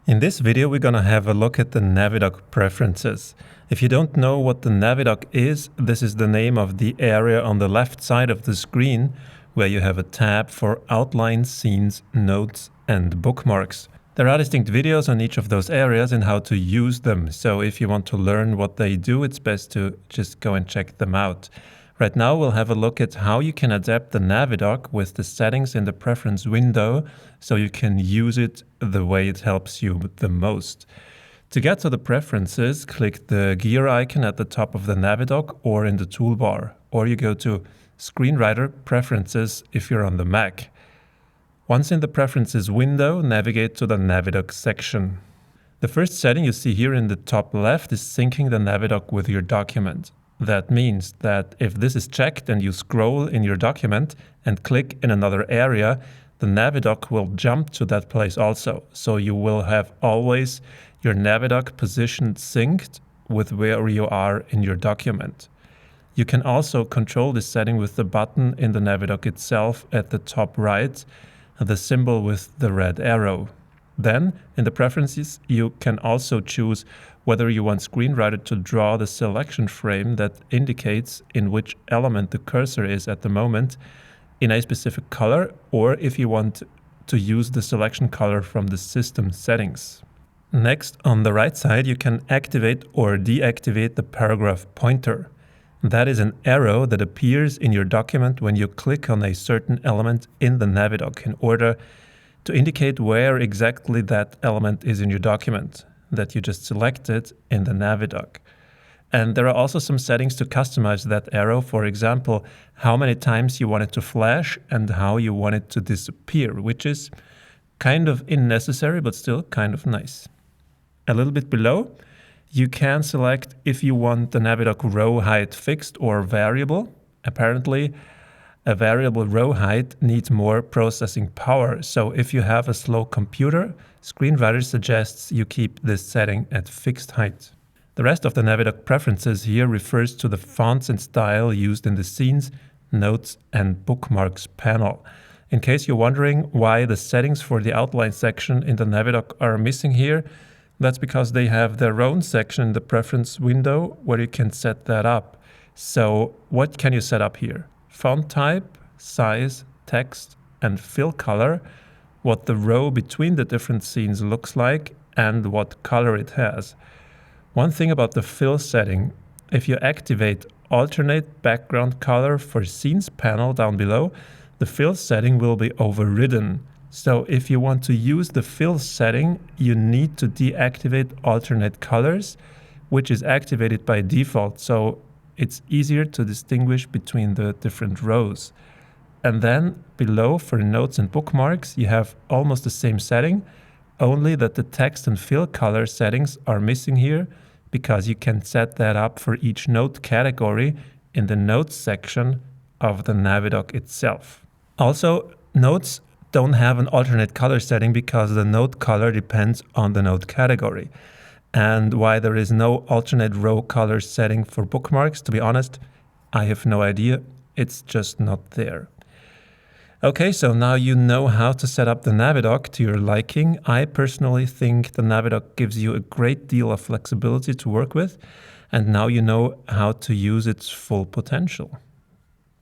In this video, we're going to have a look at the NaviDoc preferences. If you don't know what the NaviDoc is, this is the name of the area on the left side of the screen where you have a tab for outlines, scenes, notes, and bookmarks. There are distinct videos on each of those areas and how to use them. So if you want to learn what they do, it's best to just go and check them out. Right now, we'll have a look at how you can adapt the NaviDoc with the settings in the preference window so you can use it the way it helps you the most. To get to the preferences, click the gear icon at the top of the NaviDoc or in the toolbar, or you go to Screenwriter Preferences if you're on the Mac. Once in the Preferences window, navigate to the NaviDoc section. The first setting you see here in the top left is syncing the NaviDoc with your document. That means that if this is checked and you scroll in your document and click in another area, the NaviDoc will jump to that place also. So you will have always your NaviDoc position synced with where you are in your document. You can also control this setting with the button in the NaviDoc itself at the top right, the symbol with the red arrow. Then, in the preferences, you can also choose whether you want Screenwriter to draw the selection frame that indicates in which element the cursor is at the moment in a specific color, or if you want to use the selection color from the system settings. Next, on the right side, you can activate or deactivate the paragraph pointer. That is an arrow that appears in your document when you click on a certain element in the NaviDoc in order to indicate where exactly that element is in your document that you just selected in the NaviDoc. And there are also some settings to customize that arrow. For example, how many times you want it to flash and how you want it to disappear, which is kind of unnecessary, but still kind of nice. A little bit below, you can select if you want the NaviDoc row height fixed or variable. Apparently, a variable row height needs more processing power, so if you have a slow computer, Screenwriter suggests you keep this setting at fixed height. The rest of the NaviDoc preferences here refers to the fonts and style used in the scenes, notes, and bookmarks panel. In case you're wondering why the settings for the outline section in the NaviDoc are missing here, that's because they have their own section in the preference window where you can set that up. So what can you set up here? Font type, size, text, and fill color, what the row between the different scenes looks like, and what color it has. One thing about the fill setting, if you activate alternate background color for scenes panel down below, the fill setting will be overridden. So if you want to use the fill setting, you need to deactivate alternate colors, which is activated by default. So it's easier to distinguish between the different rows. And then below for notes and bookmarks, you have almost the same setting, only that the text and fill color settings are missing here because you can set that up for each note category in the notes section of the NaviDoc itself. Also, notes don't have an alternate color setting because the note color depends on the note category. And why there is no alternate row color setting for bookmarks, to be honest, I have no idea. It's just not there. Okay, so now you know how to set up the NaviDoc to your liking. I personally think the NaviDoc gives you a great deal of flexibility to work with, and now you know how to use its full potential.